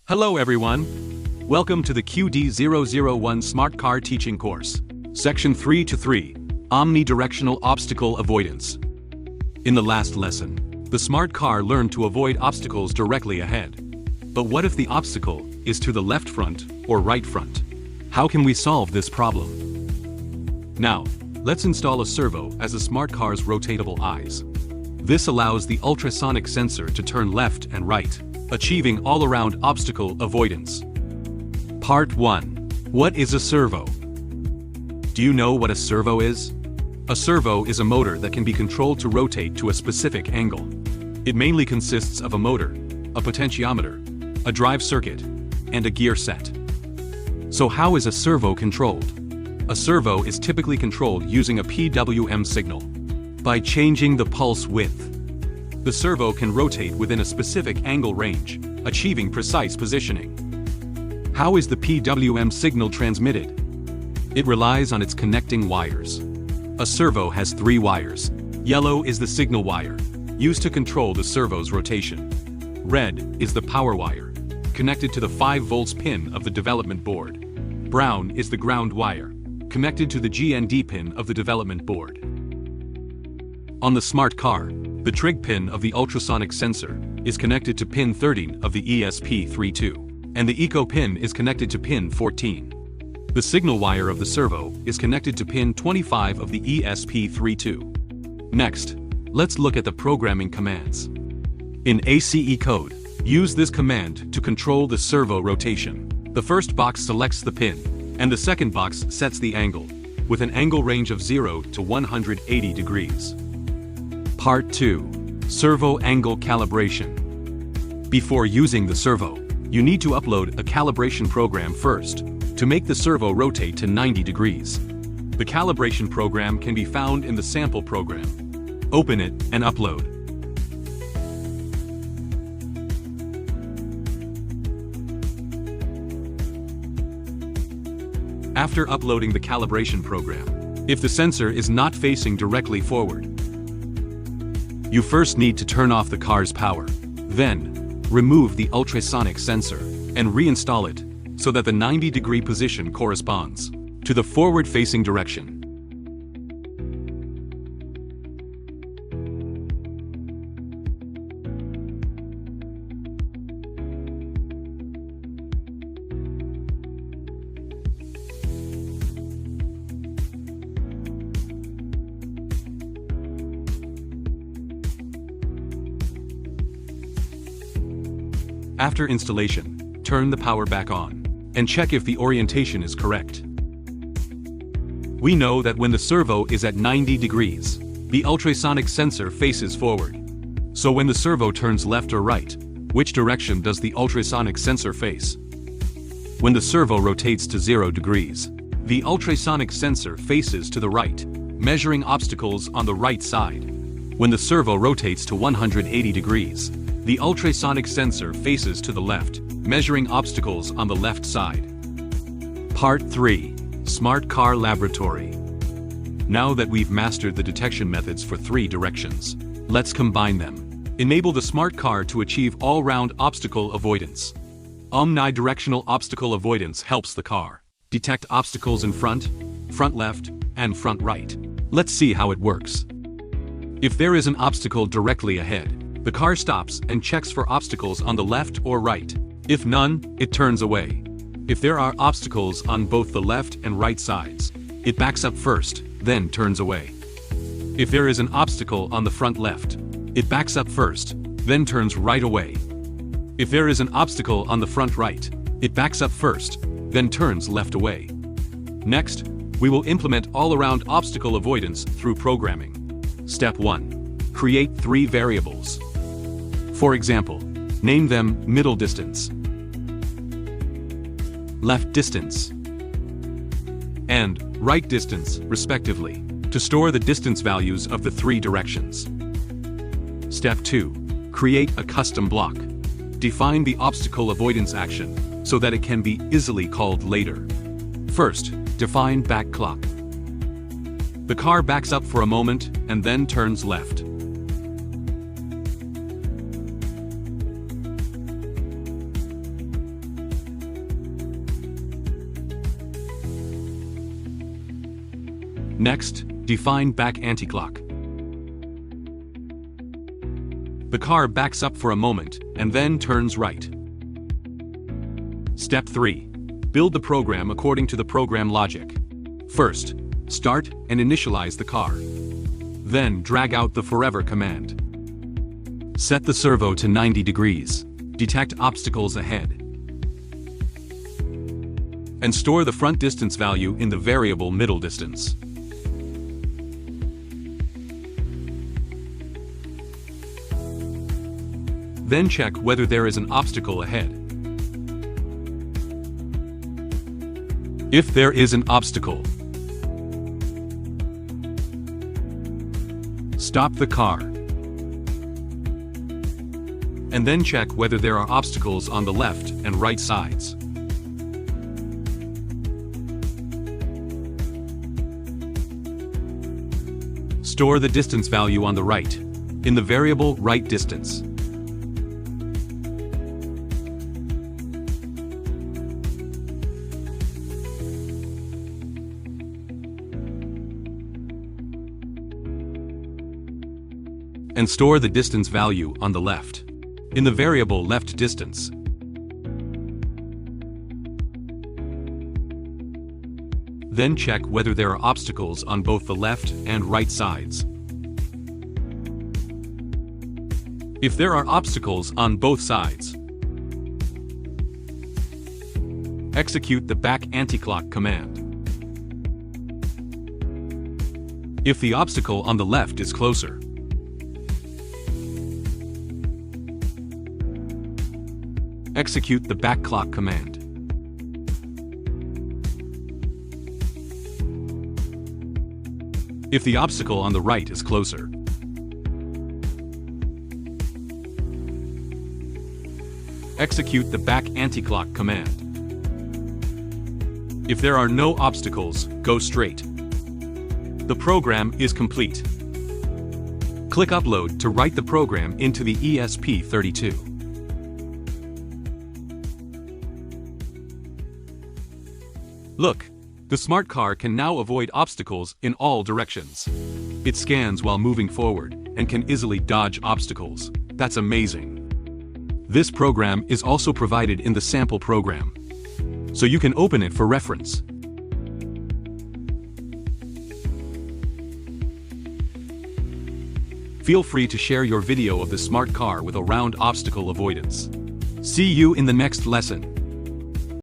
Hello everyone! Welcome to the QD001 Smart Car teaching course, Section 3-3, Omni-Directional Obstacle Avoidance. In the last lesson, the Smart Car learned to avoid obstacles directly ahead. But what if the obstacle is to the left front or right front? How can we solve this problem? Now, let's install a servo as the Smart Car's rotatable eyes. This allows the ultrasonic sensor to turn left and right, achieving all-around obstacle avoidance. Part 1. What is a servo? Do you know what a servo is? A servo is a motor that can be controlled to rotate to a specific angle. It mainly consists of a motor, a potentiometer, a drive circuit, and a gear set. So how is a servo controlled? A servo is typically controlled using a PWM signal. By changing the pulse width, the servo can rotate within a specific angle range, achieving precise positioning. How is the PWM signal transmitted? It relies on its connecting wires. A servo has 3 wires. Yellow is the signal wire, used to control the servo's rotation. Red is the power wire, connected to the 5 volts pin of the development board. Brown is the ground wire, connected to the GND pin of the development board. On the Smart Car, the trig pin of the ultrasonic sensor is connected to pin 13 of the ESP32, and the eco pin is connected to pin 14. The signal wire of the servo is connected to pin 25 of the ESP32. Next, let's look at the programming commands. In ACECode, use this command to control the servo rotation. The first box selects the pin, and the second box sets the angle, with an angle range of 0 to 180 degrees. Part 2. Servo Angle Calibration. Before using the servo, you need to upload a calibration program first to make the servo rotate to 90 degrees. The calibration program can be found in the sample program. Open it and upload. After uploading the calibration program, if the sensor is not facing directly forward, you first need to turn off the car's power. Then, remove the ultrasonic sensor and reinstall it so that the 90-degree position corresponds to the forward-facing direction. After installation, turn the power back on and check if the orientation is correct. We know that when the servo is at 90 degrees, the ultrasonic sensor faces forward. So when the servo turns left or right, which direction does the ultrasonic sensor face? When the servo rotates to 0 degrees, the ultrasonic sensor faces to the right, measuring obstacles on the right side. When the servo rotates to 180 degrees, the ultrasonic sensor faces to the left, measuring obstacles on the left side. Part 3. Smart Car Laboratory. Now that we've mastered the detection methods for 3 directions, let's combine them. Enable the Smart Car to achieve all-round obstacle avoidance. Omni-Directional Obstacle Avoidance helps the car detect obstacles in front, front left, and front right. Let's see how it works. If there is an obstacle directly ahead, the car stops and checks for obstacles on the left or right. If none, it turns away. If there are obstacles on both the left and right sides, it backs up first, then turns away. If there is an obstacle on the front left, it backs up first, then turns right away. If there is an obstacle on the front right, it backs up first, then turns left away. Next, we will implement all-around obstacle avoidance through programming. Step 1. Create 3 variables. For example, name them middle distance, left distance, and right distance, respectively, to store the distance values of the 3 directions. Step 2. Create a custom block. Define the obstacle avoidance action so that it can be easily called later. First, define back clock. The car backs up for a moment and then turns left. Next, define back anti-clock. The car backs up for a moment and then turns right. Step 3. Build the program according to the program logic. First, start and initialize the car. Then drag out the forever command. Set the servo to 90 degrees. Detect obstacles ahead. And store the front distance value in the variable middle distance. Then check whether there is an obstacle ahead. If there is an obstacle, stop the car. And then check whether there are obstacles on the left and right sides. Store the distance value on the right, in the variable right distance. And store the distance value on the left, in the variable left distance. Then check whether there are obstacles on both the left and right sides. If there are obstacles on both sides, execute the back anti-clock command. If the obstacle on the left is closer, execute the back clock command. If the obstacle on the right is closer, execute the back anti-clock command. If there are no obstacles, go straight. The program is complete. Click Upload to write the program into the ESP32. Look, the smart car can now avoid obstacles in all directions. It scans while moving forward and can easily dodge obstacles. That's amazing. This program is also provided in the sample program, so you can open it for reference. Feel free to share your video of the smart car with around obstacle avoidance. See you in the next lesson.